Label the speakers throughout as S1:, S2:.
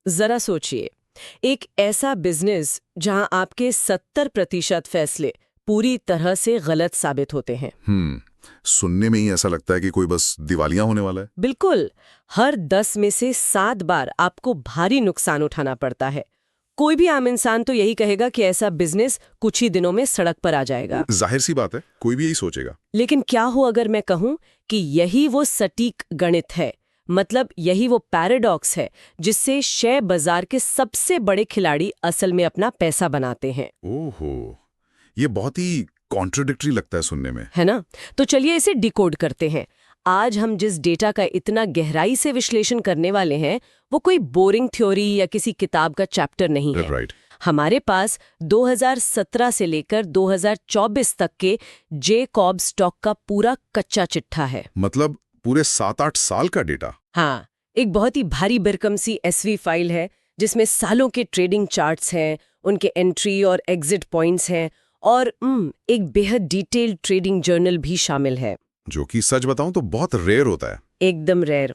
S1: जरा सोचिए, एक ऐसा बिजनेस जहां आपके 70% फैसले पूरी तरह से गलत साबित होते हैं।
S2: सुनने में ही ऐसा लगता है कि कोई बस दिवालिया होने वाला है।
S1: बिल्कुल, हर 10 में से 7 बार आपको भारी नुकसान उठाना पड़ता है। कोई भी आम इंसान तो यही कहेगा कि ऐसा बिजनेस कुछ ही दिनों में सड़क पर आ जाएगा।
S2: जाहिर सी बात है, कोई भी यही सोचेगा।
S1: लेकिन क्या हो अगर मैं कहूं कि यही वो सटीक गणित है, मतलब यही वो पैराडॉक्स है जिससे शेयर बाजार के सबसे बड़े खिलाड़ी असल में अपना पैसा बनाते हैं।
S2: ओहो, ये बहुत ही कॉन्ट्रडिक्टरी लगता है सुनने में,
S1: है ना? तो चलिए इसे डिकोड करते हैं। आज हम जिस डेटा का इतना गहराई से विश्लेषण करने वाले हैं वो कोई बोरिंग थ्योरी या किसी किताब का चैप्टर नहीं है।
S2: राइट।
S1: हमारे पास 2017 से लेकर 2024 तक के जेकॉब स्टॉक का पूरा कच्चा चिट्ठा है।
S2: मतलब पूरे 7-8 साल का डेटा।
S1: हाँ, एक बहुत ही भारी भरकम सी एसवी फाइल है जिसमें सालों के ट्रेडिंग चार्ट्स हैं, उनके एंट्री और एग्जिट पॉइंट्स हैं और एक बेहद डिटेल्ड ट्रेडिंग जर्नल भी शामिल है,
S2: जो कि सच बताऊं तो बहुत रेयर होता है।
S1: एकदम रेयर।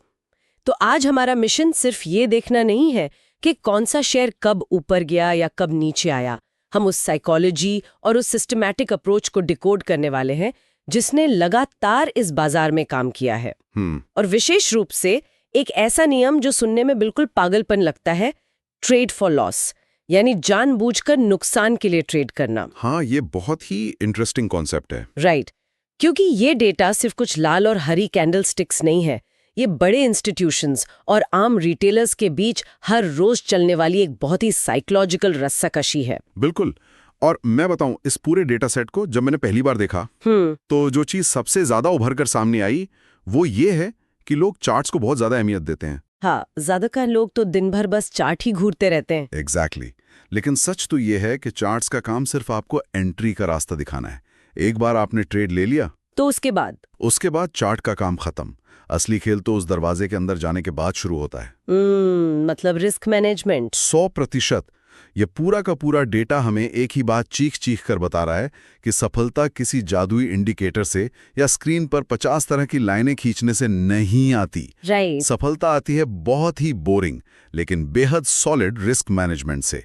S1: तो आज हमारा मिशन सिर्फ ये देखना नहीं है कि कौन सा शेयर कब ऊपर गया या कब नीचे आया। हम उस साइकोलॉजी और उस सिस्टमैटिक अप्रोच को डिकोड करने वाले हैं जिसने लगातार इस बाजार में काम किया है। और विशेष रूप से एक ऐसा नियम जो सुनने में बिल्कुल पागलपन लगता है, ट्रेड फॉर लॉस, यानी जानबूझकर नुकसान के लिए ट्रेड करना।
S2: हाँ, ये बहुत ही इंटरेस्टिंग कॉन्सेप्ट है।
S1: राइट, क्योंकि ये डेटा सिर्फ कुछ लाल और हरी कैंडलस्टिक्स नहीं है, ये बड़े इंस्टीट्यूशंस और आम रिटेलर्स के बीच हर रोज चलने वाली एक बहुत ही साइकोलॉजिकल रस्साकशी है।
S2: बिल्कुल। और मैं बताऊं, इस पूरे डेटा सेट को जब मैंने पहली बार देखा तो जो चीज सबसे ज्यादा उभर कर सामने आई वो ये है कि लोग चार्ट्स को बहुत ज्यादा अहमियत देते हैं।
S1: हाँ, ज्यादातर लोग तो दिन भर बस चार्ट ही घूरते रहते हैं।
S2: एग्जैक्टली। लेकिन सच तो ये है कि चार्ट्स का काम सिर्फ आपको एंट्री का रास्ता दिखाना है। एक बार आपने ट्रेड ले लिया
S1: तो उसके बाद
S2: चार्ट का काम खत्म। असली खेल तो उस दरवाजे के अंदर जाने के बाद शुरू होता है।
S1: मतलब रिस्क मैनेजमेंट।
S2: 100%। ये पूरा का पूरा डेटा हमें एक ही बात चीख चीख कर बता रहा है कि सफलता किसी जादुई इंडिकेटर से या स्क्रीन पर 50 तरह की लाइनें खींचने से नहीं आती।
S1: राइट।
S2: सफलता आती है बहुत ही बोरिंग लेकिन बेहद सॉलिड रिस्क मैनेजमेंट से।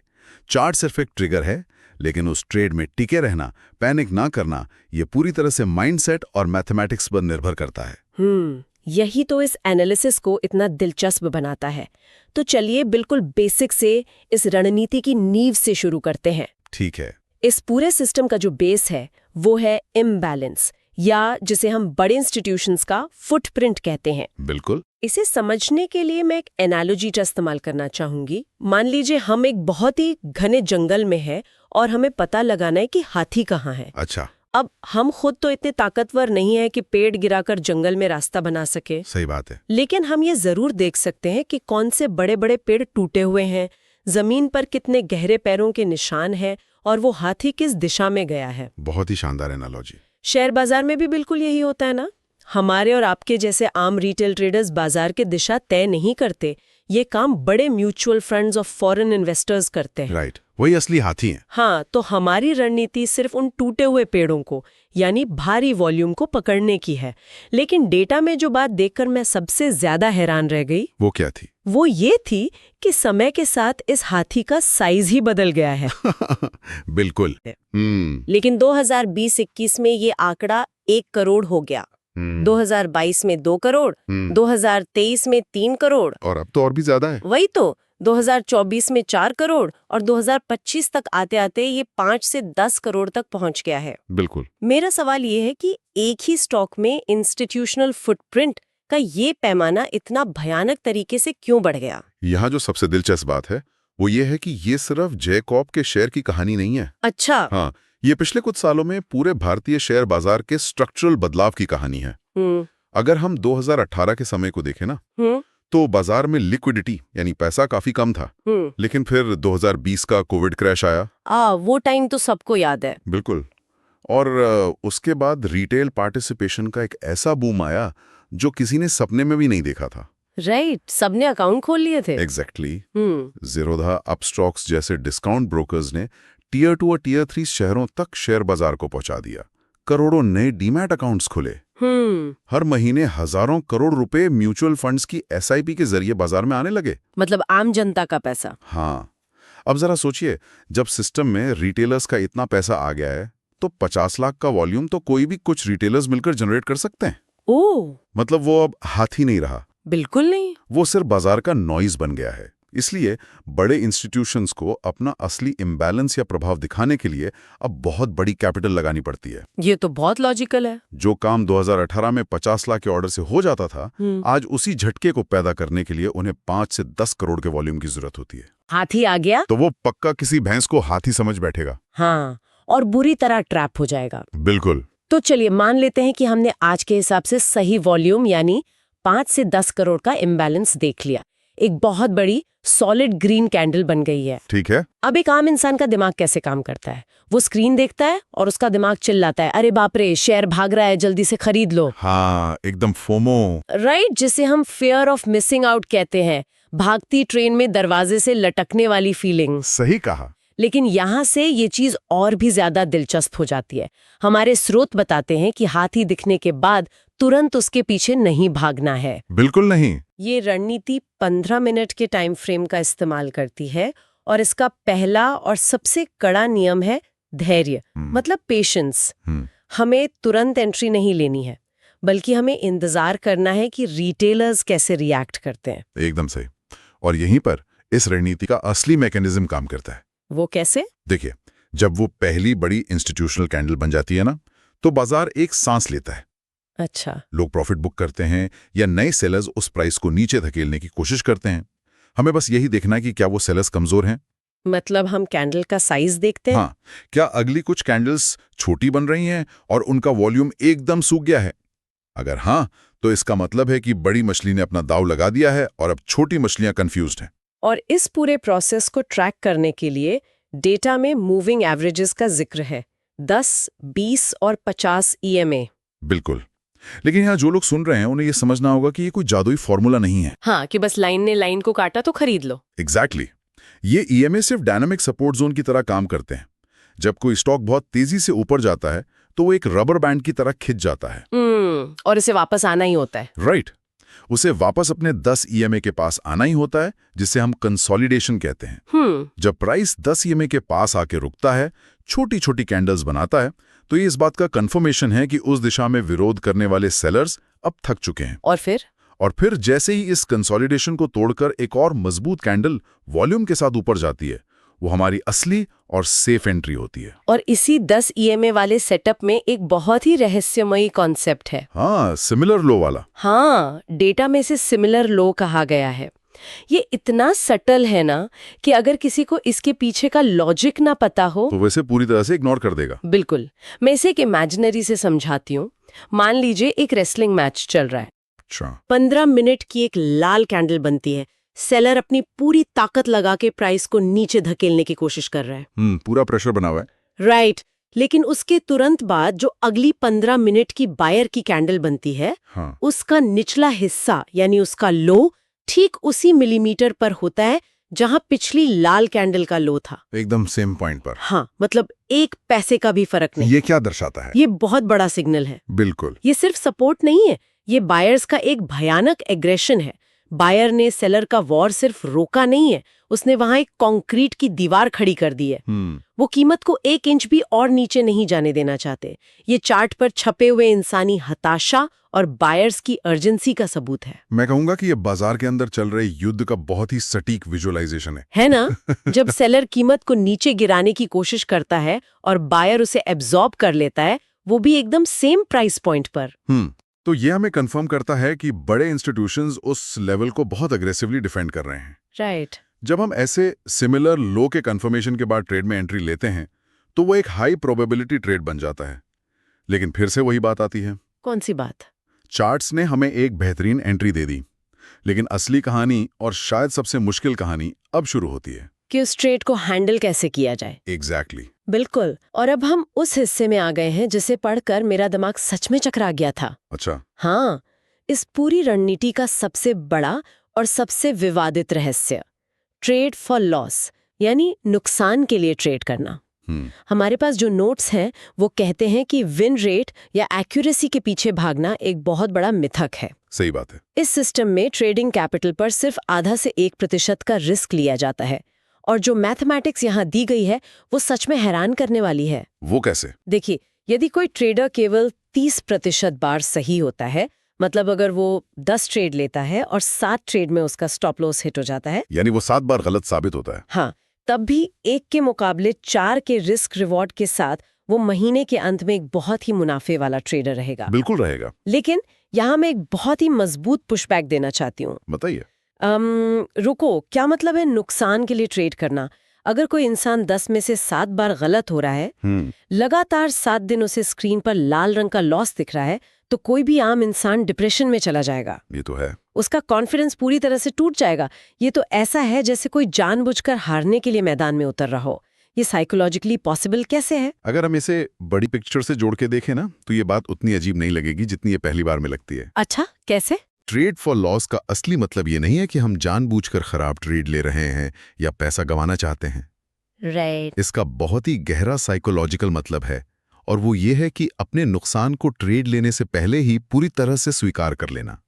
S2: चार्ट सिर्फ एक ट्रिगर है, लेकिन उस ट्रेड में टिके रहना, पैनिक ना करना, ये पूरी तरह से माइंडसेट और मैथमेटिक्स पर निर्भर करता है।
S1: यही तो इस एनालिसिस को इतना दिलचस्प बनाता है। तो चलिए बिल्कुल बेसिक से इस रणनीति की नींव से शुरू करते हैं।
S2: ठीक है।
S1: इस पूरे सिस्टम का जो बेस है वो है इम्बैलेंस, या जिसे हम बड़े इंस्टीट्यूशंस का फुटप्रिंट कहते हैं।
S2: बिल्कुल।
S1: इसे समझने के लिए मैं एक एनालॉजी का इस्तेमाल करना चाहूंगी। मान लीजिए हम एक बहुत ही घने जंगल में हैं और हमें पता लगाना है कि हाथी कहाँ है।
S2: अच्छा।
S1: अब हम खुद तो इतने ताकतवर नहीं है कि पेड़ गिराकर जंगल में रास्ता बना सके।
S2: सही बात है।
S1: लेकिन हम ये जरूर देख सकते हैं कि कौन से बड़े बड़े पेड़ टूटे हुए हैं, जमीन पर कितने गहरे पैरों के निशान हैं और वो हाथी किस दिशा में गया है।
S2: बहुत ही शानदार एनालॉजी।
S1: शेयर बाजार में भी बिल्कुल यही होता है ना। हमारे और आपके जैसे आम रिटेल ट्रेडर्स बाजार की दिशा तय नहीं करते, ये काम बड़े म्यूचुअल फंड्स और फॉरेन इन्वेस्टर्स करते हैं।
S2: राइट, वही असली हाथी हैं।
S1: हाँ, तो हमारी रणनीति सिर्फ उन टूटे हुए पेड़ों को यानी भारी वॉल्यूम को पकड़ने की है। लेकिन डेटा में जो बात देखकर मैं सबसे ज्यादा हैरान रह गई
S2: वो क्या थी?
S1: वो ये थी कि समय के साथ इस हाथी का साइज ही बदल गया है।
S2: बिल्कुल।
S1: लेकिन 2020-21 में ये आंकड़ा 1 करोड़ हो गया, 2022 में 2 करोड़, 2023 में 3 करोड़
S2: और अब तो और भी ज्यादा है।
S1: वही तो 2024 में 4 करोड़ और 2025 तक आते आते ये 5 से 10 करोड़ तक पहुंच गया है।
S2: बिल्कुल।
S1: मेरा सवाल ये है कि एक ही स्टॉक में इंस्टीट्यूशनल फुटप्रिंट का ये पैमाना इतना भयानक तरीके से क्यों बढ़ गया?
S2: यहाँ जो सबसे दिलचस्प बात है वो ये है कि ये सिर्फ जेकॉब के शेयर की कहानी नहीं है।
S1: अच्छा।
S2: हाँ, ये पिछले कुछ सालों में पूरे भारतीय शेयर बाजार के स्ट्रक्चरल बदलाव की कहानी है। अगर हम 2018 के समय को देखें ना, तो बाजार में लिक्विडिटी यानी पैसा काफी कम था। लेकिन फिर 2020 का कोविड क्रैश आया।
S1: वो टाइम तो सबको याद है।
S2: बिल्कुल। और उसके बाद रिटेल पार्टिसिपेशन का एक ऐसा बूम आया जो किसी ने सपने में भी नहीं देखा था।
S1: राइट, सबने अकाउंट खोल लिए थे।
S2: एग्जैक्टली। ज़ीरोधा, अपस्टॉक्स जैसे डिस्काउंट ब्रोकर्स ने टियर 2 और टियर 3 शहरों तक शेयर बाजार को पहुंचा दिया। करोड़ों नए डीमैट अकाउंट्स खुले। हर महीने हजारों करोड़ रुपए म्यूचुअल फंड्स की एसआईपी के जरिए बाजार में आने लगे।
S1: मतलब आम जनता का पैसा।
S2: हाँ, अब जरा सोचिए, जब सिस्टम में रिटेलर्स का इतना पैसा आ गया है तो 50 लाख का वॉल्यूम तो कोई भी कुछ रिटेलर्स मिलकर जनरेट कर सकते हैं।
S1: ओह,
S2: मतलब वो अब हाथी नहीं रहा,
S1: बिल्कुल नहीं।
S2: वो सिर्फ बाजार का नॉइज बन गया है। इसलिए बड़े इंस्टीट्यूशंस को अपना असली इम्बैलेंस या प्रभाव दिखाने के लिए अब बहुत बड़ी कैपिटल लगानी पड़ती है।
S1: ये तो बहुत लॉजिकल है।
S2: जो काम 2018 में 50 लाख के ऑर्डर से हो जाता था, आज उसी झटके को पैदा करने के लिए उन्हें 5 से 10 करोड़ के वॉल्यूम की जरूरत होती है।
S1: हाथी आ गया
S2: तो वो पक्का किसी भैंस को हाथी समझ बैठेगा।
S1: हाँ, और बुरी तरह ट्रैप हो जाएगा।
S2: बिल्कुल।
S1: तो चलिए मान लेते हैं कि हमने आज के हिसाब से सही वॉल्यूम यानी 5 से 10 करोड़ का इम्बैलेंस देख लिया। एक बहुत बड़ी सॉलिड ग्रीन कैंडल बन गई है।
S2: ठीक है।
S1: अब एक आम इंसान का दिमाग कैसे काम करता है? वो स्क्रीन देखता है और उसका दिमाग चिल्लाता है, अरे बाप रे, शेयर भाग रहा है, जल्दी से खरीद लो।
S2: हाँ, एकदम फोमो।
S1: राइट, जिसे हम फियर ऑफ मिसिंग आउट कहते हैं। भागती ट्रेन में दरवाजे से लटकने वाली फीलिंग।
S2: सही कहा।
S1: लेकिन यहाँ से ये चीज और भी ज्यादा दिलचस्प हो जाती है। हमारे स्रोत बताते हैं कि हाथी दिखने के बाद तुरंत उसके पीछे नहीं भागना है।
S2: बिल्कुल नहीं।
S1: ये रणनीति 15 मिनट के टाइम फ्रेम का इस्तेमाल करती है और इसका पहला और सबसे कड़ा नियम है धैर्य, मतलब पेशेंस। हमें तुरंत एंट्री नहीं लेनी है, बल्कि हमें इंतजार करना है कि रिटेलर्स कैसे रिएक्ट करते हैं।
S2: एकदम सही। और यहीं पर इस रणनीति का असली मैकेनिज्म काम करता है।
S1: वो कैसे?
S2: देखिए, जब वो पहली बड़ी इंस्टीट्यूशनल कैंडल बन जाती है ना, तो बाजार एक सांस लेता है।
S1: अच्छा।
S2: लोग प्रॉफिट बुक करते हैं या नए सेलर्स उस प्राइस को नीचे धकेलने की कोशिश करते हैं। हमें बस यही देखना है कि क्या वो सेलर्स कमजोर हैं।
S1: मतलब हम कैंडल का साइज देखते हैं।
S2: हाँ, क्या अगली कुछ कैंडल्स छोटी बन रही हैं और उनका वॉल्यूम एकदम सूख गया है? अगर हाँ, तो इसका मतलब है कि बड़ी मछली ने अपना दांव लगा दिया है और अब छोटी मछलियां कंफ्यूज्ड हैं।
S1: और इस पूरे प्रोसेस को ट्रैक करने के लिए डेटा में मूविंग एवरेजेस का जिक्र है, 10, 20 और 50 EMA।
S2: बिल्कुल। लेकिन यहाँ जो लोग सुन रहे हैं उन्हें यह समझना होगा कि ये कोई जादुई फॉर्मूला नहीं है।
S1: हाँ, कि बस लाइन ने लाइन को काटा तो खरीद लो।
S2: एग्जैक्टली। ये EMA सिर्फ डायनामिक सपोर्ट जोन की तरह काम करते हैं। जब कोई स्टॉक बहुत तेजी से ऊपर जाता है तो वो एक रबर बैंड की तरह खिंच जाता है।
S1: और इसे वापस आना ही होता है।
S2: राइट। उसे वापस अपने 10 EMA के पास आना ही होता है, जिसे हम कंसोलिडेशन कहते हैं। जब प्राइस 10 EMA के पास आके रुकता है, छोटी छोटी कैंडल्स बनाता है, तो ये इस बात का कंफर्मेशन है कि उस दिशा में विरोध करने वाले सेलर्स अब थक चुके हैं। और फिर जैसे ही इस कंसोलिडेशन को तोड़कर एक और मजबूत कैंडल वॉल्यूम के साथ ऊपर जाती है, वो हमारी असली और सेफ एंट्री होती है।
S1: और इसी 10 EMA वाले सेटअप में एक बहुत ही रहस्यमयी कॉन्सेप्ट है।
S2: हाँ, सिमिलर लो वाला।
S1: हाँ, डेटा में से सिमिलर लो कहा गया है। ये इतना सटल है ना कि अगर किसी को इसके पीछे का लॉजिक ना पता हो
S2: तो वैसे पूरी तरह से इग्नोर कर देगा।
S1: बिल्कुल। मैं इसे एक इमेजिनरी से समझाती हूँ। मान लीजिए एक रेसलिंग मैच चल रहा है।
S2: अच्छा।
S1: 15 मिनट की एक लाल कैंडल बनती है। सेलर अपनी पूरी ताकत लगा के प्राइस को नीचे धकेलने की कोशिश कर रहा है।
S2: पूरा प्रेशर बना हुआ है।
S1: राइट। लेकिन उसके तुरंत बाद जो अगली 15 मिनट की बायर की कैंडल बनती है,
S2: हाँ।
S1: उसका निचला हिस्सा यानी उसका लो ठीक उसी मिलीमीटर पर होता है जहां पिछली लाल कैंडल का लो था।
S2: एकदम सेम पॉइंट पर।
S1: हाँ, मतलब 1 पैसे का भी फर्क नहीं।
S2: ये क्या दर्शाता है?
S1: ये बहुत बड़ा सिग्नल है।
S2: बिल्कुल।
S1: ये सिर्फ सपोर्ट नहीं है, ये बायर्स का एक भयानक एग्रेशन है। बायर ने सेलर का वॉर सिर्फ रोका नहीं है, उसने वहां एक कंक्रीट की दीवार खड़ी कर दी है। वो कीमत को 1 इंच भी और नीचे नहीं जाने देना चाहते। ये चार्ट पर छपे हुए इंसानी हताशा और बायर्स की अर्जेंसी का सबूत है।
S2: मैं कहूंगा कि ये बाजार के अंदर चल रहे युद्ध का बहुत ही सटीक विजुअलाइजेशन है
S1: ना? जब सेलर कीमत को नीचे गिराने की कोशिश करता है और बायर उसे एब्जॉर्ब कर लेता है, वो भी एकदम सेम प्राइस पॉइंट पर।
S2: तो ये हमें कंफर्म करता है कि बड़े इंस्टीट्यूशंस उस लेवल को बहुत अग्रेसिवली डिफेंड कर रहे हैं।
S1: राइट।
S2: जब हम ऐसे सिमिलर लो के कंफर्मेशन के बाद ट्रेड में एंट्री लेते हैं तो वो एक हाई प्रोबेबिलिटी ट्रेड बन जाता है। लेकिन फिर से वही बात आती है।
S1: कौन सी बात?
S2: चार्ट्स ने हमें एक बेहतरीन एंट्री दे दी, लेकिन असली कहानी और शायद सबसे मुश्किल कहानी अब शुरू होती है
S1: कि उस ट्रेड को हैंडल कैसे किया जाए।
S2: एग्जैक्टली।
S1: बिल्कुल। और अब हम उस हिस्से में आ गए हैं जिसे पढ़कर मेरा दिमाग सच में चकरा गया था।
S2: अच्छा।
S1: हाँ, इस पूरी रणनीति का सबसे बड़ा और सबसे विवादित रहस्य, ट्रेड फॉर लॉस, यानी नुकसान के लिए ट्रेड करना। हमारे पास जो नोट्स हैं वो कहते हैं कि विन रेट या एक्यूरेसी के पीछे भागना एक बहुत बड़ा मिथक है।
S2: सही बात है।
S1: इस सिस्टम में ट्रेडिंग कैपिटल पर सिर्फ आधा से 1% का रिस्क लिया जाता है और जो मैथमेटिक्स यहाँ दी गई है वो सच में हैरान करने वाली है।
S2: वो कैसे?
S1: देखिए, यदि कोई ट्रेडर केवल 30% बार सही होता है, मतलब अगर वो 10 ट्रेड लेता है और 7 ट्रेड में उसका स्टॉप लॉस हिट हो जाता है,
S2: यानी वो 7 बार गलत साबित होता है।
S1: हाँ, तब भी 1 के मुकाबले 4 के रिस्क रिवॉर्ड के साथ वो महीने के अंत में एक बहुत ही मुनाफे वाला ट्रेडर रहेगा।
S2: बिल्कुल रहेगा।
S1: लेकिन यहाँ मैं एक बहुत ही मजबूत पुशबैक देना चाहती हूँ।
S2: बताइए।
S1: रुको, क्या मतलब है नुकसान के लिए ट्रेड करना? अगर कोई इंसान 10 में से 7 बार गलत हो रहा है, लगातार 7 दिन उसे स्क्रीन पर लाल रंग का लॉस दिख रहा है, तो कोई भी आम इंसान डिप्रेशन में चला जाएगा।
S2: ये तो है।
S1: उसका कॉन्फिडेंस पूरी तरह से टूट जाएगा। ये तो ऐसा है जैसे कोई जानबूझकर हारने के लिए मैदान में उतर रहा हो। ये साइकोलॉजिकली पॉसिबल कैसे है?
S2: अगर हम इसे बड़ी पिक्चर से जोड़ के देखें ना, तो ये बात उतनी अजीब नहीं लगेगी जितनी ये पहली बार में लगती है।
S1: अच्छा, कैसे?
S2: ट्रेड फॉर लॉस का असली मतलब ये नहीं है कि हम जानबूझकर खराब ट्रेड ले रहे हैं या पैसा गंवाना चाहते हैं।
S1: राइट।
S2: इसका बहुत ही गहरा साइकोलॉजिकल मतलब है, और वो ये है कि अपने नुकसान को ट्रेड लेने से पहले ही पूरी तरह से स्वीकार कर लेना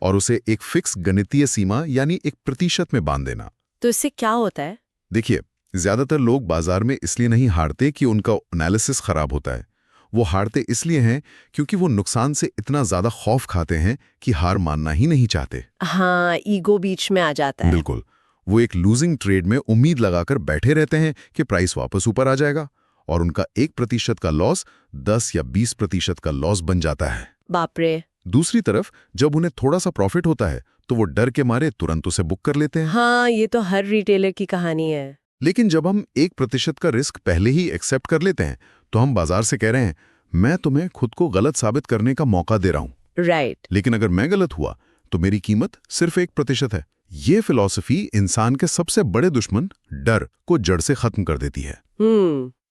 S2: और उसे एक फिक्स गणितीय सीमा यानी एक प्रतिशत में बांध देना।
S1: तो इससे क्या होता है?
S2: देखिए, ज्यादातर लोग बाजार में इसलिए नहीं हारते कि उनका एनालिसिस खराब होता है। वो हारते इसलिए हैं क्योंकि वो नुकसान से इतना ज्यादा खौफ खाते हैं कि हार मानना ही नहीं चाहते।
S1: हाँ, ईगो बीच में आ जाता है।
S2: बिल्कुल। वो एक लूजिंग ट्रेड में उम्मीद लगाकर बैठे रहते हैं कि प्राइस वापस ऊपर आ जाएगा, और उनका 1% का लॉस 10 या 20% का लॉस बन जाता है।
S1: बाप रे।
S2: दूसरी तरफ जब उन्हें थोड़ा सा प्रॉफिट होता है तो वो डर के मारे तुरंत उसे बुक कर लेते हैं।
S1: हाँ, ये तो हर रिटेलर की कहानी है।
S2: लेकिन जब हम 1% का रिस्क पहले ही एक्सेप्ट कर लेते हैं तो हम बाजार से कह रहे हैं, मैं तुम्हें खुद को गलत साबित करने का मौका दे रहा हूं।
S1: राइट।
S2: लेकिन अगर मैं गलत हुआ तो मेरी कीमत सिर्फ 1% है। ये फिलॉसफी इंसान के सबसे बड़े दुश्मन डर को जड़ से खत्म कर देती है।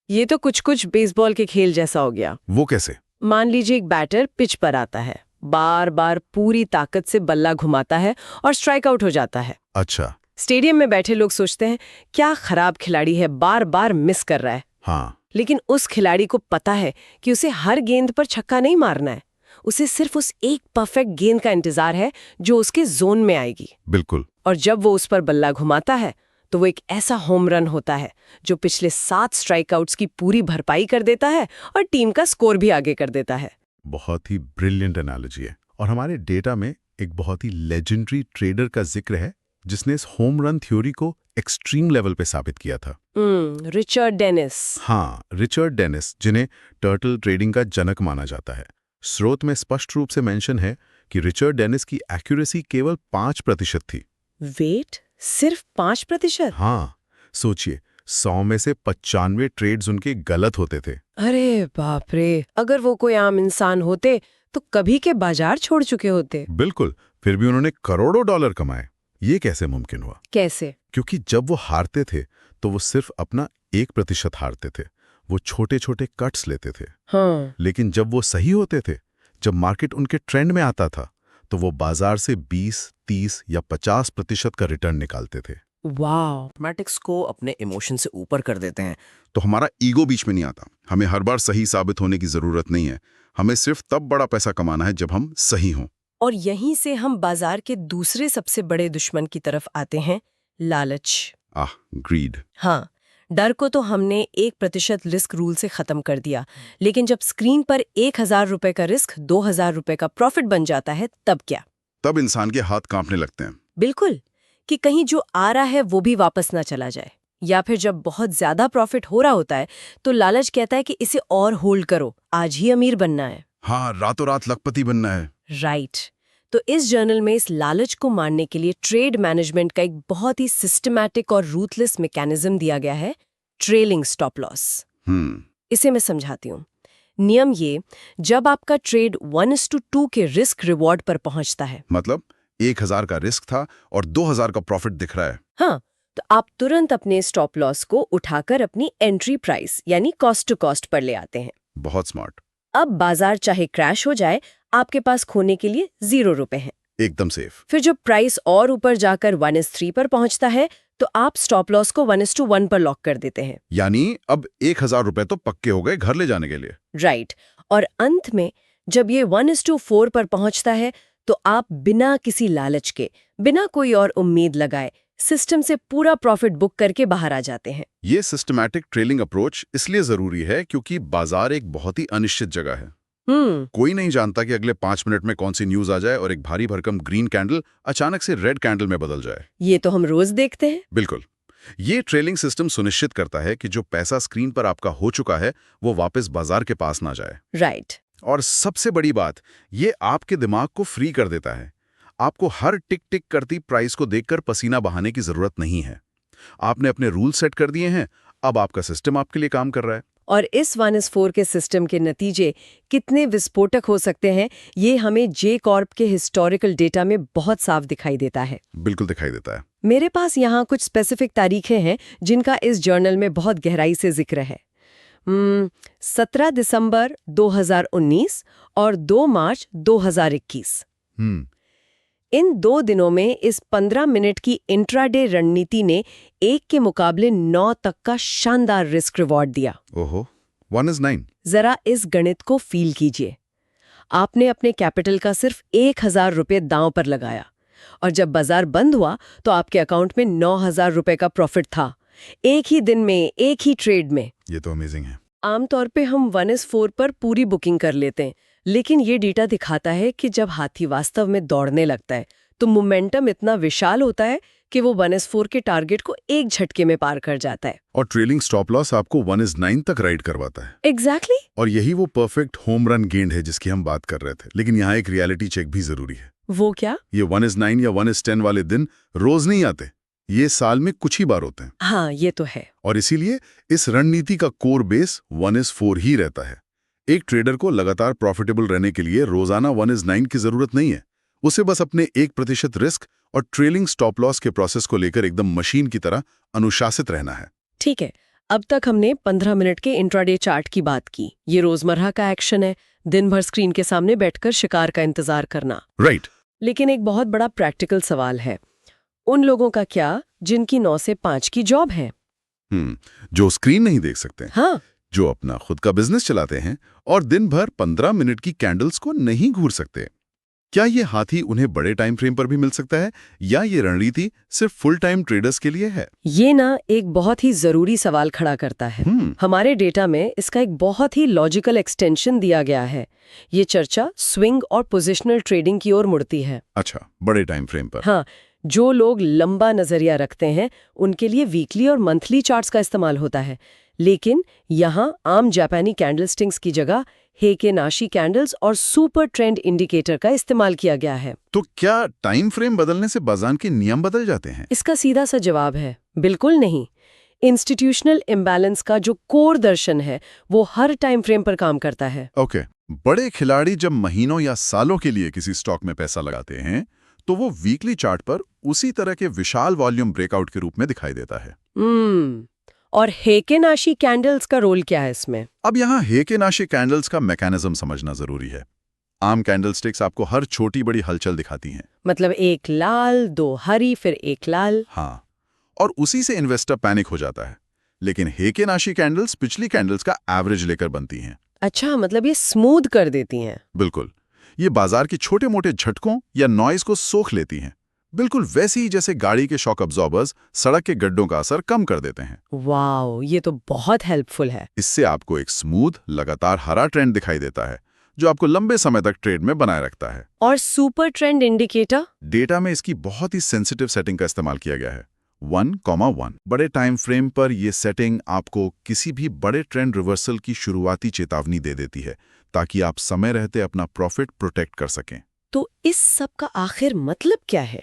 S1: ये तो कुछ बेसबॉल के खेल जैसा हो गया।
S2: वो कैसे?
S1: मान लीजिए एक बैटर पिच पर आता है, बार बार पूरी ताकत से बल्ला घुमाता है और स्ट्राइक आउट हो जाता है।
S2: अच्छा।
S1: स्टेडियम में बैठे लोग सोचते हैं, क्या खराब खिलाड़ी है, बार बार मिस कर रहा है।
S2: हाँ।
S1: लेकिन उस खिलाड़ी को पता है कि उसे हर गेंद पर छक्का नहीं मारना है, उसे सिर्फ उस एक परफेक्ट गेंद का इंतजार है जो उसके जोन में आएगी।
S2: बिल्कुल।
S1: और जब वो उस पर बल्ला घुमाता है तो वो एक ऐसा होम रन होता है जो पिछले 7 स्ट्राइकआउट्स की पूरी भरपाई कर देता है और टीम का स्कोर भी आगे कर देता है।
S2: बहुत ही ब्रिलियंट एनालॉजी है। और हमारे डेटा में एक बहुत ही लेजेंडरी ट्रेडर का जिक्र है जिसने इस होम रन थ्योरी को एक्सट्रीम लेवल पे साबित किया था।
S1: Richard Dennis.
S2: हाँ, रिचर्ड डेनिस, जिन्हें टर्टल ट्रेडिंग का जनक माना जाता है। स्रोत में स्पष्ट रूप से मेंशन है कि रिचर्ड डेनिस की एक्यूरेसी केवल 5% थी।
S1: वेट, सिर्फ 5%?
S2: हाँ, सोचिए, 100 में से 95 ट्रेड्स उनके गलत होते थे।
S1: अरे बाप रे, अगर वो कोई आम इंसान होते तो कभी के बाजार छोड़ चुके होते।
S2: बिल्कुल। फिर भी उन्होंने करोड़ों डॉलर कमाए। ये कैसे मुमकिन हुआ?
S1: कैसे?
S2: क्योंकि जब वो हारते थे तो वो सिर्फ अपना 1% हारते थे। वो छोटे छोटे कट्स लेते थे।
S1: हाँ।
S2: लेकिन जब वो सही होते थे, जब मार्केट उनके ट्रेंड में आता था, तो वो बाजार से 20, 30 या 50% का रिटर्न निकालते थे।
S1: वाह।
S3: मैथमेटिक्स को अपने इमोशन से ऊपर कर देते हैं।
S2: तो हमारा ईगो बीच में नहीं आता। हमें हर बार सही साबित होने की जरूरत नहीं है। हमें सिर्फ तब बड़ा पैसा कमाना है जब हम सही हों।
S1: और यहीं से हम बाजार के दूसरे सबसे बड़े दुश्मन की तरफ आते हैं, लालच।
S2: ग्रीड।
S1: हाँ, डर को तो हमने 1% रिस्क रूल से खत्म कर दिया, लेकिन जब स्क्रीन पर 1000 रुपए का रिस्क 2000 रुपए का प्रॉफिट बन जाता है, तब क्या?
S2: तब इंसान के हाथ कांपने लगते हैं।
S1: बिल्कुल, कि कहीं जो आ रहा है वो भी वापस ना चला जाए। या फिर जब बहुत ज्यादा प्रॉफिट हो रहा होता है तो लालच कहता है कि इसे और होल्ड करो, आज ही अमीर बनना है।
S2: हाँ, रातों रात लखपति बनना है।
S1: राइट। तो इस जर्नल में इस लालच को मारने के लिए ट्रेड मैनेजमेंट का एक बहुत ही सिस्टमैटिक और रूथलेस मैकेनिज्म दिया गया है, ट्रेलिंग स्टॉप लॉस। इसे मैं समझाती हूँ। नियम ये, जब आपका ट्रेड 1:2 के रिस्क रिवॉर्ड पर पहुंचता है,
S2: मतलब 1000 का रिस्क था और 2000 का प्रॉफिट दिख रहा है।
S1: हाँ, तो आप तुरंत अपने स्टॉप लॉस को उठाकर अपनी एंट्री प्राइस यानी कॉस्ट टू कॉस्ट पर ले आते हैं।
S2: बहुत स्मार्ट।
S1: अब बाजार चाहे क्रैश हो जाए, आपके पास खोने के लिए 0 रुपए हैं।
S2: एकदम सेफ।
S1: फिर जब प्राइस और ऊपर जाकर 1:3 पर पहुंचता है तो आप स्टॉप लॉस को 1:1 पर लॉक कर देते हैं।
S2: यानी अब 1000 रुपए तो पक्के हो गए घर ले जाने के लिए।
S1: राइट। और अंत में जब ये 1:4 पर पहुंचता है तो आप बिना किसी लालच के, बिना कोई और उम्मीद लगाए सिस्टम से पूरा प्रॉफिट बुक करके बाहर आ जाते हैं।
S2: ये सिस्टमैटिक ट्रेलिंग अप्रोच इसलिए जरूरी है क्योंकि बाजार एक बहुत ही अनिश्चित जगह है। कोई नहीं जानता कि अगले 5 मिनट में कौन सी न्यूज आ जाए और एक भारी भरकम ग्रीन कैंडल अचानक से रेड कैंडल में बदल जाए।
S1: ये तो हम रोज देखते हैं।
S2: बिल्कुल। ये ट्रेलिंग सिस्टम सुनिश्चित करता है कि जो पैसा स्क्रीन पर आपका हो चुका है वो वापस बाजार के पास ना जाए।
S1: राइट।
S2: और सबसे बड़ी बात, ये आपके दिमाग को फ्री कर देता है। आपको हर टिक टिक करती प्राइस को देखकर पसीना बहाने की जरूरत नहीं है। आपने अपने रूल सेट कर दिए हैं, अब आपका सिस्टम आपके लिए काम कर रहा है।
S1: और इस 1:4 के सिस्टम के नतीजे कितने विस्फोटक हो सकते हैं, ये हमें जे कॉर्प के हिस्टोरिकल डेटा में बहुत साफ दिखाई देता है।
S2: बिल्कुल दिखाई देता है।
S1: मेरे पास यहाँ कुछ स्पेसिफिक तारीखें हैं जिनका इस जर्नल में बहुत गहराई से जिक्र है। 17 दिसंबर 2019 और 2 मार्च 2021। इन 2 दिनों में इस 15 मिनट की इंट्राडे रणनीति ने 1 के मुकाबले 9 तक का शानदार रिस्क रिवॉर्ड दिया।
S2: ओहो, 1:9।
S1: जरा इस गणित को फील कीजिए। आपने अपने कैपिटल का सिर्फ 1000 रुपये दांव पर लगाया और जब बाजार बंद हुआ तो आपके अकाउंट में 9000 रुपये का प्रॉफिट था, एक ही दिन में, एक ही ट्रेड में।
S2: ये तो अमेजिंग है।
S1: आमतौर पे हम 1:4 पर पूरी बुकिंग कर लेते हैं, लेकिन ये डेटा दिखाता है कि जब हाथी वास्तव में दौड़ने लगता है तो मोमेंटम इतना विशाल होता है कि वो 1:4 के टारगेट को एक झटके में पार कर जाता है।
S2: और ट्रेलिंग स्टॉप लॉस आपको 1:9 तक राइड करवाता है।
S1: एग्जैक्टली।
S2: और यही वो परफेक्ट होम रन गेंद है जिसकी हम बात कर रहे थे। लेकिन यहाँ एक रियलिटी चेक भी जरूरी है।
S1: वो क्या?
S2: ये 1:9 या 1:10 वाले दिन रोज नहीं आते, ये साल में कुछ ही बार होते हैं।
S1: हाँ, ये तो है।
S2: और इसीलिए इस रणनीति का कोर बेस 1:4 ही रहता है। एक ट्रेडर को लगातार प्रॉफिटेबल रहने के लिए रोजाना 1:9 की जरूरत नहीं है। उसे बस अपने 1% रिस्क और ट्रेलिंग स्टॉप लॉस के प्रोसेस को लेकर एकदम मशीन की तरह अनुशासित रहना है।
S1: ठीक है, अब तक हमने 15 मिनट के इंट्राडे चार्ट की बात की। ये रोजमर्रा का एक्शन है, दिन भर स्क्रीन के सामने बैठकर शिकार का इंतजार करना।
S2: राइट।
S1: लेकिन एक बहुत बड़ा प्रैक्टिकल सवाल है, उन लोगों का क्या जिनकी 9 से 5 की जॉब है?
S2: जो स्क्रीन नहीं देख सकते।
S1: हाँ,
S2: जो अपना खुद का बिजनेस चलाते हैं और दिन भर 15 मिनट की कैंडल्स को नहीं घूर सकते। क्या ये हाथी उन्हें बड़े टाइम फ्रेम पर भी मिल सकता है या ये रणनीति सिर्फ फुल टाइम ट्रेडर्स के लिए है?
S1: ये ना एक बहुत ही जरूरी सवाल खड़ा करता है। हमारे डेटा में इसका एक बहुत ही लॉजिकल एक्सटेंशन दिया गया है। ये चर्चा स्विंग और पोजिशनल ट्रेडिंग की ओर मुड़ती है।
S2: अच्छा, बड़े टाइम फ्रेम पर।
S1: हाँ, जो लोग लंबा नजरिया रखते हैं उनके लिए वीकली और मंथली चार्ट्स का इस्तेमाल होता है। लेकिन यहाँ आम जापानी कैंडलस्टिक्स की जगह हेके नाशी कैंडल्स और सुपर ट्रेंड इंडिकेटर का इस्तेमाल किया गया है।
S2: तो क्या टाइम फ्रेम बदलने से बाजार के नियम बदल जाते हैं?
S1: इसका सीधा सा जवाब है बिल्कुल नहीं। इंस्टीट्यूशनल इम्बैलेंस का जो कोर दर्शन है वो हर टाइम फ्रेम पर काम करता है।
S2: ओके, बड़े खिलाड़ी जब महीनों या सालों के लिए किसी स्टॉक में पैसा लगाते हैं तो वो वीकली चार्ट पर उसी तरह के विशाल वॉल्यूम ब्रेकआउट के रूप में दिखाई देता है।
S1: और हेके नाशी कैंडल्स का रोल क्या है इसमें?
S2: अब यहाँ हेके नाशी कैंडल्स का मैकेनिज्म समझना जरूरी है। आम कैंडलस्टिक्स आपको हर छोटी बड़ी हलचल दिखाती हैं।
S1: मतलब एक लाल, 2 हरी, फिर एक लाल।
S2: हाँ, और उसी से इन्वेस्टर पैनिक हो जाता है। लेकिन हेके नाशी कैंडल्स पिछली कैंडल्स का एवरेज लेकर बनती हैं।
S1: अच्छा, मतलब ये स्मूथ कर देती हैं।
S2: बिल्कुल, ये बाजार के छोटे मोटे झटकों या नॉइज को सोख लेती हैं। बिल्कुल वैसे ही जैसे गाड़ी के शॉक अब्जॉर्बर्स सड़क के गड्ढों का असर कम कर देते हैं।
S1: वाओ, ये तो बहुत हेल्पफुल है।
S2: इससे आपको एक स्मूथ, लगातार हरा ट्रेंड दिखाई देता है जो आपको लंबे समय तक ट्रेड में बनाए रखता है।
S1: और सुपर ट्रेंड इंडिकेटर?
S2: डेटा में इसकी बहुत ही सेंसिटिव सेटिंग का इस्तेमाल किया गया है, 1,1। बड़े टाइम फ्रेम पर यह सेटिंग आपको किसी भी बड़े ट्रेंड रिवर्सल की शुरुआती चेतावनी दे देती है ताकि आप समय रहते अपना प्रॉफिट प्रोटेक्ट कर सकें।
S1: तो इस सब का आखिर मतलब क्या है?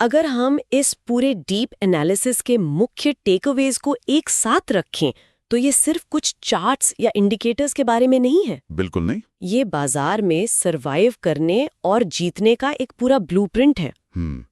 S1: अगर हम इस पूरे डीप एनालिसिस के मुख्य टेकअवेज को एक साथ रखें तो ये सिर्फ कुछ चार्ट्स या इंडिकेटर्स के बारे में नहीं है।
S2: बिल्कुल नहीं।
S1: ये बाजार में सरवाइव करने और जीतने का एक पूरा ब्लूप्रिंट है।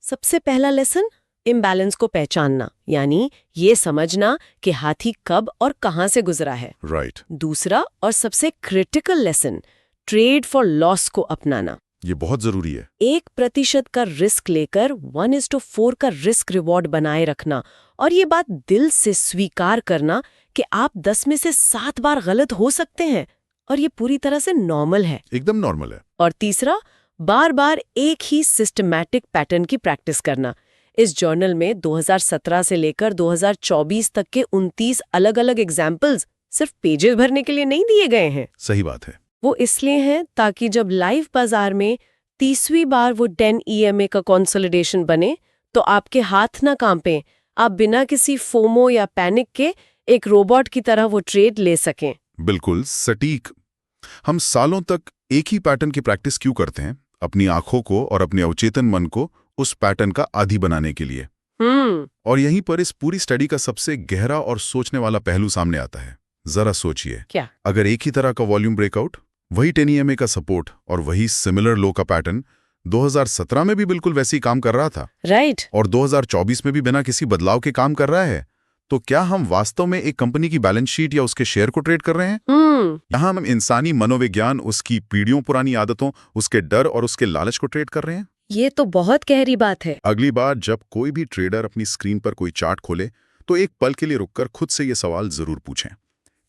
S1: सबसे पहला लेसन, इम्बैलेंस को पहचानना, यानी ये समझना कि हाथी कब और कहां से गुजरा है।
S2: राइट।
S1: दूसरा और सबसे critical lesson, trade for loss को अपनाना।
S2: ये बहुत जरूरी है।
S1: 1% का रिस्क लेकर 1:4 का रिस्क रिवॉर्ड बनाए रखना, और ये बात दिल से स्वीकार करना कि आप 10 में से 7 बार गलत हो सकते हैं और ये पूरी तरह से नॉर्मल है।
S2: एकदम नॉर्मल है।
S1: और तीसरा, बार बार एक ही सिस्टमैटिक पैटर्न की प्रैक्टिस करना। इस जर्नल में 2017 से लेकर 2024 तक के 29 अलग-अलग एग्जाम्पल्स सिर्फ पेजेस भरने के लिए नहीं दिए गए हैं।
S2: सही बात है।
S1: वो इसलिए हैं ताकि जब लाइव बाजार में 30वीं बार वो 10 EMA का कंसोलिडेशन बने तो आपके हाथ ना कांपे, आप बिना किसी फोमो या पैनिक के एक रोबोट की तरह वो ट्रेड ले सकें।
S2: बिल्कुल सटीक। हम सालों तक एक ही पैटर्न की प्रैक्टिस क्यों करते हैं? अपनी आंखों को और अपने अवचेतन मन को उस पैटर्न का आदी बनाने के लिए। और यहीं पर इस पूरी स्टडी का सबसे गहरा और सोचने वाला पहलू सामने आता है। जरा सोचिए,
S1: क्या
S2: अगर एक ही तरह का वॉल्यूम ब्रेकआउट, वही 10 EMA का सपोर्ट और वही सिमिलर लो का पैटर्न 2017 में भी बिल्कुल वैसे ही काम कर रहा था,
S1: राइट,
S2: और 2024 में भी बिना किसी बदलाव के काम कर रहा है, तो क्या हम वास्तव में एक कंपनी की बैलेंस शीट या उसके शेयर को ट्रेड कर रहे हैं? यहाँ हम इंसानी मनोविज्ञान, उसकी पीढ़ियों पुरानी आदतों, उसके डर और उसके लालच को ट्रेड कर रहे हैं?
S1: ये तो बहुत गहरी बात है।
S2: अगली बार जब कोई भी ट्रेडर अपनी स्क्रीन पर कोई चार्ट खोले तो एक पल के लिए रुककर खुद से ये सवाल जरूर पूछें,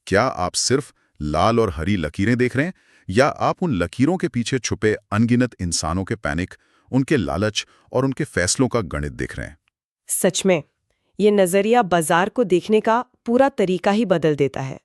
S2: क्या आप सिर्फ लाल और हरी लकीरें देख रहे हैं, या आप उन लकीरों के पीछे छुपे अनगिनत इंसानों के पैनिक, उनके लालच और उनके फैसलों का गणित देख रहे हैं?
S1: सच में ये नजरिया बाजार को देखने का पूरा तरीका ही बदल देता है।